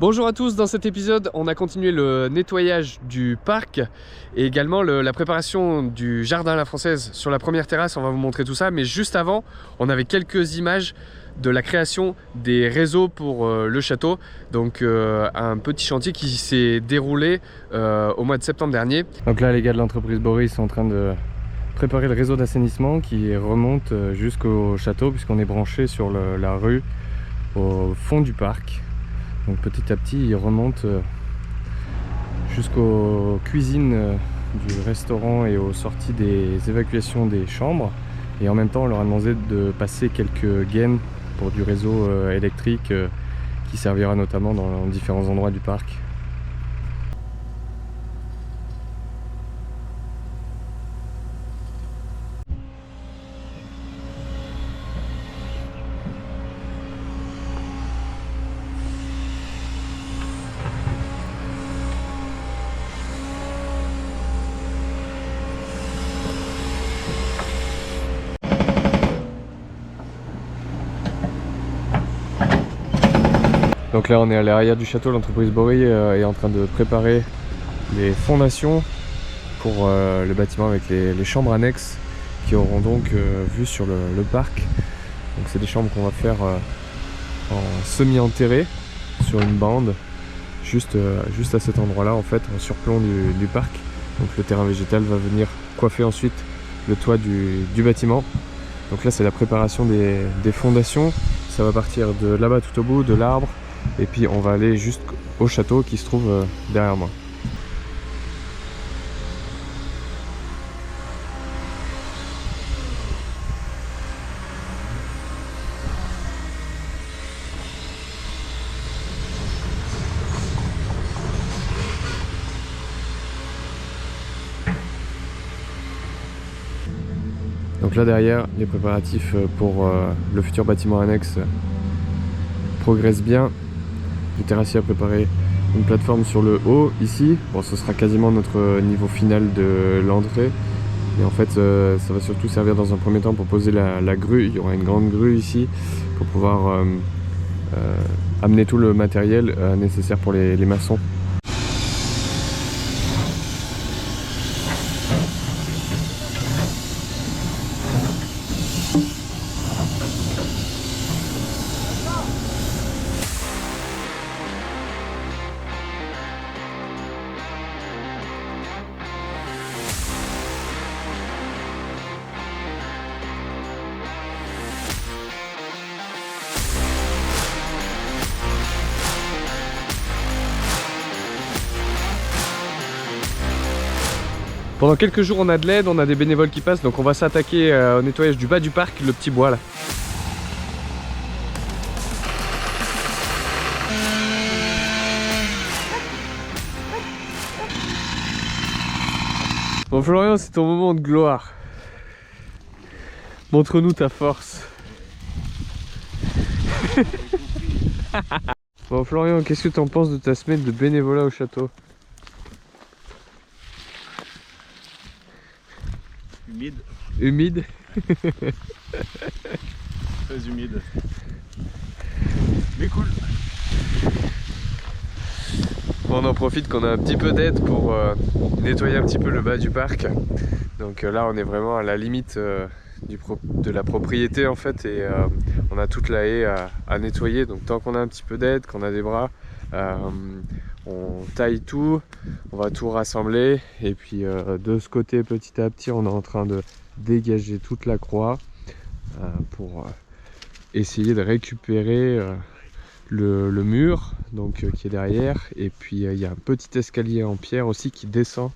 Bonjour à tous, dans cet épisode on a continué le nettoyage du parc et également la préparation du jardin à la française sur la première terrasse. On va vous montrer tout ça, mais juste avant on avait quelques images de la création des réseaux pour le château. Donc un petit chantier qui s'est déroulé au mois de septembre dernier. Donc là les gars de l'entreprise Boris sont en train de préparer le réseau d'assainissement qui remonte jusqu'au château, puisqu'on est branché sur la rue au fond du parc. Donc petit à petit il remonte jusqu'aux cuisines du restaurant et aux sorties des évacuations des chambres. Et en même temps on leur a demandé de passer quelques gaines pour du réseau électrique qui servira notamment dans différents endroits du parc. Donc là on est à l'arrière du château, l'entreprise Boris est en train de préparer les fondations pour le bâtiment avec les chambres annexes qui auront donc vue sur le parc. Donc c'est des chambres qu'on va faire en semi-enterré sur une bande juste à cet endroit là en fait, en surplomb du parc. Donc le terrain végétal va venir coiffer ensuite le toit du bâtiment. Donc là c'est la préparation des fondations. Ça va partir de là-bas tout au bout, de l'arbre. Et puis on va aller jusqu'au château qui se trouve derrière moi. Donc là derrière, les préparatifs pour le futur bâtiment annexe progressent bien. Le terrassier a préparé une plateforme sur le haut ici. Bon, ce sera quasiment notre niveau final de l'entrée. Et en fait, ça va surtout servir dans un premier temps pour poser la grue. Il y aura une grande grue ici pour pouvoir amener tout le matériel nécessaire pour les maçons. Pendant quelques jours on a de l'aide, on a des bénévoles qui passent, donc on va s'attaquer au nettoyage du bas du parc, le petit bois là. Bon Florian, c'est ton moment de gloire. Montre-nous ta force. Bon Florian, qu'est-ce que tu en penses de ta semaine de bénévolat au château? Humide. Humide. Très humide. Mais cool. Bon, on en profite qu'on a un petit peu d'aide pour nettoyer un petit peu le bas du parc. Donc là on est vraiment à la limite de la propriété en fait, et on a toute la haie à nettoyer. Donc tant qu'on a un petit peu d'aide, qu'on a des bras, on taille tout, on va tout rassembler, et puis de ce côté petit à petit on est en train de dégager toute la croix pour essayer de récupérer le mur donc, qui est derrière. Et puis il y a un petit escalier en pierre aussi qui descend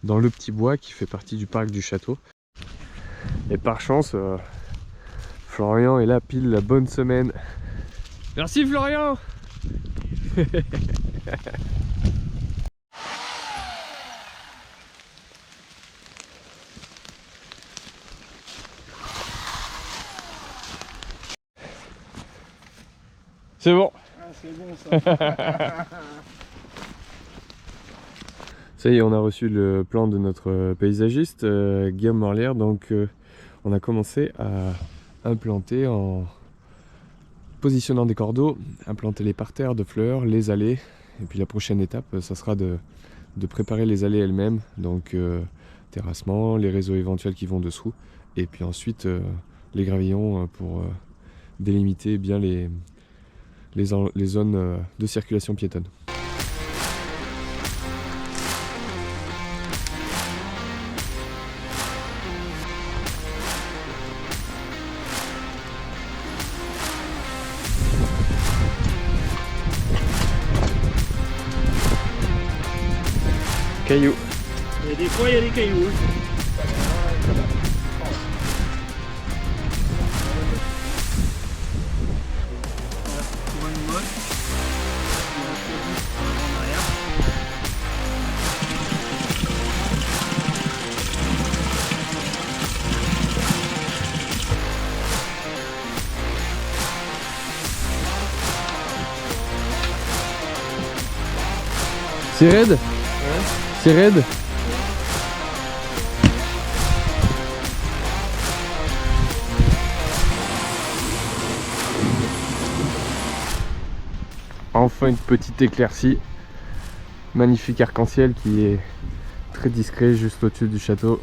dans le petit bois qui fait partie du parc du château. Et par chance Florian est là pile la bonne semaine. Merci Florian. C'est bon. Ah, c'est bon ça. Ça y est, on a reçu le plan de notre paysagiste Guillaume Morlière. Donc on a commencé à implanter en positionnant des cordeaux, implanter les parterres de fleurs, les allées. Et puis la prochaine étape, ça sera de préparer les allées elles-mêmes. Donc terrassement, les réseaux éventuels qui vont dessous. Et puis ensuite les gravillons pour délimiter bien les zones de circulation piétonne. Cailloux. Et des fois, il y a des cailloux. C'est raide? C'est raide? Enfin une petite éclaircie. Magnifique arc-en-ciel qui est très discret juste au-dessus du château.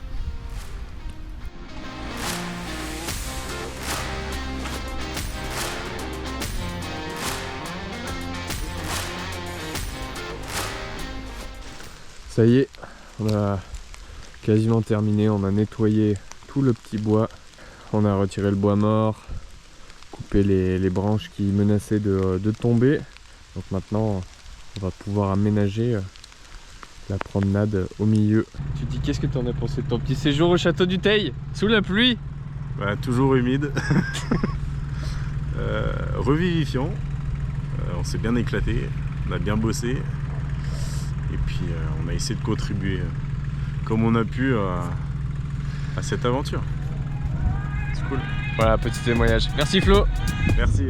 Ça y est, on a quasiment terminé, on a nettoyé tout le petit bois, on a retiré le bois mort, coupé les branches qui menaçaient de tomber. Donc maintenant on va pouvoir aménager la promenade au milieu. Tu te dis qu'est-ce que tu en as pensé de ton petit séjour au château du Teil sous la pluie? Bah, toujours humide. Revivifiant. On s'est bien éclaté, on a bien bossé. Et puis on a essayé de contribuer comme on a pu à cette aventure. C'est cool. Voilà, petit témoignage. Merci Flo. Merci.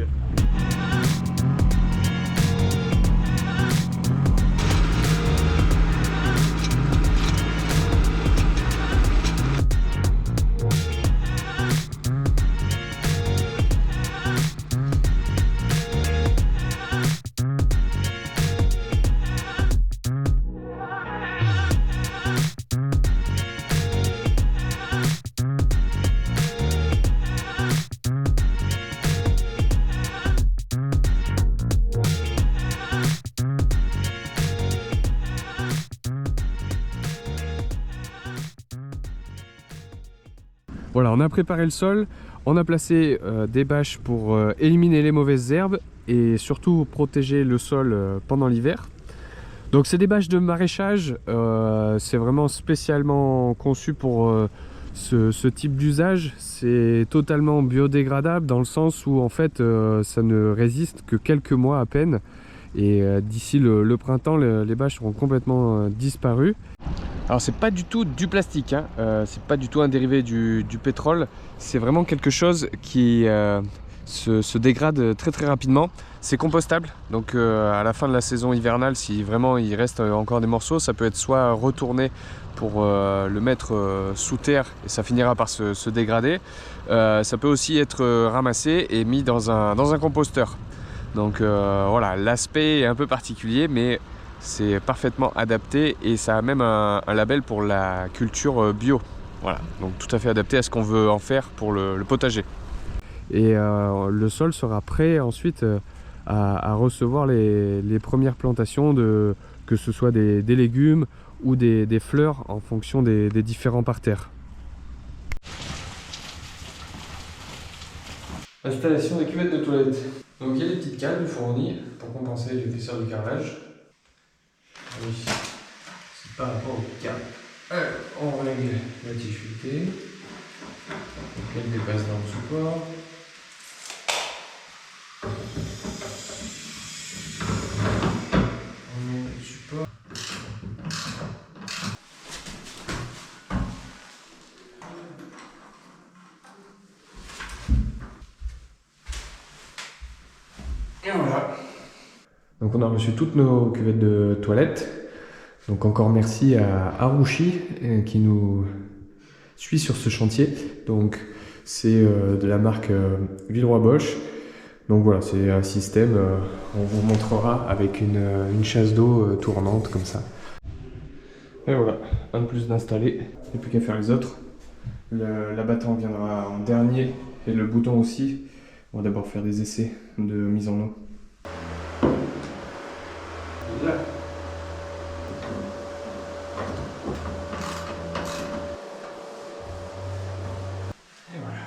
Voilà, on a préparé le sol, on a placé des bâches pour éliminer les mauvaises herbes et surtout protéger le sol pendant l'hiver. Donc c'est des bâches de maraîchage, c'est vraiment spécialement conçu pour ce type d'usage. C'est totalement biodégradable dans le sens où en fait ça ne résiste que quelques mois à peine. Et d'ici le printemps, les bâches seront complètement disparues. Alors c'est pas du tout du plastique, hein. C'est pas du tout un dérivé du pétrole, c'est vraiment quelque chose qui se dégrade très très rapidement. C'est compostable, donc à la fin de la saison hivernale, si vraiment il reste encore des morceaux, ça peut être soit retourné pour le mettre sous terre et ça finira par se dégrader. Ça peut aussi être ramassé et mis dans un composteur. Donc voilà, l'aspect est un peu particulier, mais c'est parfaitement adapté et ça a même un label pour la culture bio. Voilà, donc tout à fait adapté à ce qu'on veut en faire pour le potager. Et le sol sera prêt ensuite à recevoir les premières plantations, que ce soit des légumes ou des fleurs en fonction des différents parterres. Installation des cuvettes de toilette. Donc il y a des petites câbles fournies pour compenser l'épaisseur du carrelage. Oui, c'est par rapport au câble. Alors, on règle la difficulté. Donc elle dépasse dans le support. On met le support. Et voilà. Donc on a reçu toutes nos cuvettes de toilette. Donc encore merci à Harushi qui nous suit sur ce chantier. Donc c'est de la marque Villeroy Bosch. Donc voilà, c'est un système, on vous montrera avec une chasse d'eau tournante comme ça. Et voilà, un de plus d'installer, il n'y a plus qu'à faire les autres. L'abattant viendra en dernier et le bouton aussi. On va d'abord faire des essais de mise en eau. Là. Et voilà.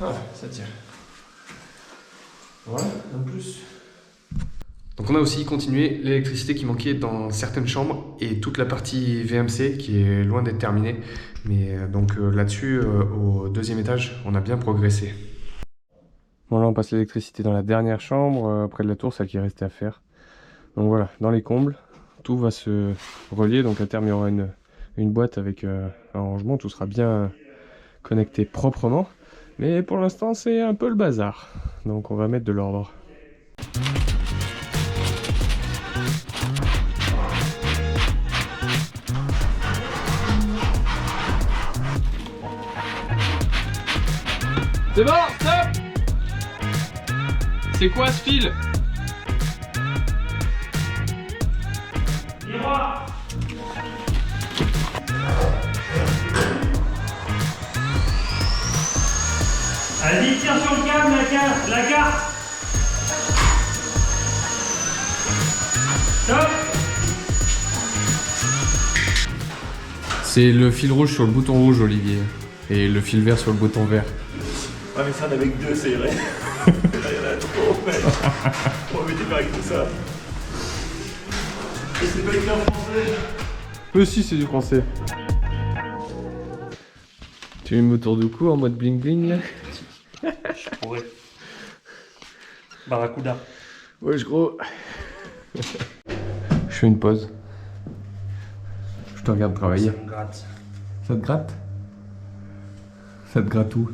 Ah, ça tient. Voilà, un plus. Donc on a aussi continué l'électricité qui manquait dans certaines chambres et toute la partie VMC qui est loin d'être terminée. Mais là-dessus, au deuxième étage, on a bien progressé. Bon là on passe l'électricité dans la dernière chambre, près de la tour, celle qui est restée à faire. Donc voilà, dans les combles, tout va se relier. Donc à terme il y aura une boîte avec un rangement, tout sera bien connecté proprement. Mais pour l'instant c'est un peu le bazar. Donc on va mettre de l'ordre. C'est bon, stop! C'est quoi ce fil? Miroir! Allez, tire sur le câble, la carte! Stop! C'est le fil rouge sur le bouton rouge, Olivier. Et le fil vert sur le bouton vert. Ouais, mais ça, avec deux, c'est vrai. Là, il y en a trop, mec. On va mettre avec tout ça. Et c'est pas écrit en français. Mais si, c'est du français. Tu mets autour du cou en mode bling bling là? Je pourrais. Barracuda. Wesh gros. Je fais une pause. Je te regarde travailler. Ça me gratte. Ça te gratte? Ça te gratte où?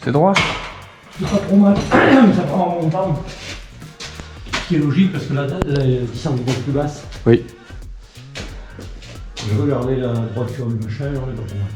C'est droit? C'est pas trop mal. Ça prend mon temps. Ce qui est logique parce que la distance est beaucoup plus basse. Oui. Je veux garder la droiture du machin, on est pas trop mal.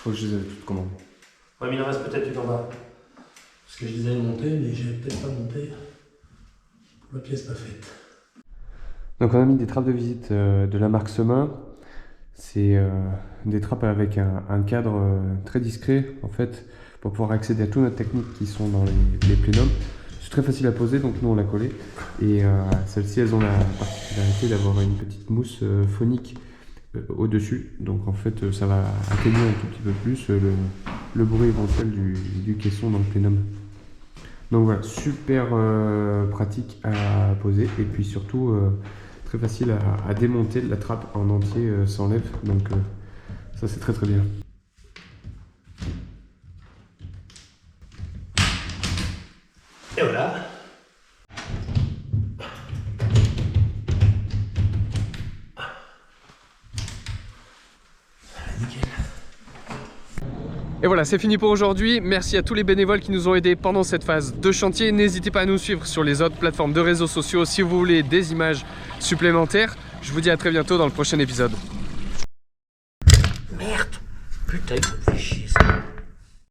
Je crois que je les avais toutes commandées. Ouais, mais il en reste peut-être une en bas. Parce que je les avais montées, mais j'ai peut-être pas monté. La pièce pas faite. Donc on a mis des trappes de visite de la marque Semin. C'est des trappes avec un cadre très discret en fait pour pouvoir accéder à toutes nos techniques qui sont dans les plénums. C'est très facile à poser, donc nous on l'a collé. Et celles-ci elles ont la particularité d'avoir une petite mousse phonique au-dessus. Donc en fait ça va atténuer un tout petit peu plus le bruit éventuel du caisson dans le plénum. Donc voilà, super pratique à poser et puis surtout très facile à démonter. La trappe en entier s'enlève, donc ça c'est très très bien. Et voilà. Et Et voilà, c'est fini pour aujourd'hui. Merci à tous les bénévoles qui nous ont aidés pendant cette phase de chantier. N'hésitez pas à nous suivre sur les autres plateformes de réseaux sociaux si vous voulez des images supplémentaires. Je vous dis à très bientôt dans le prochain épisode. Merde. Putain, il me fait chier ça.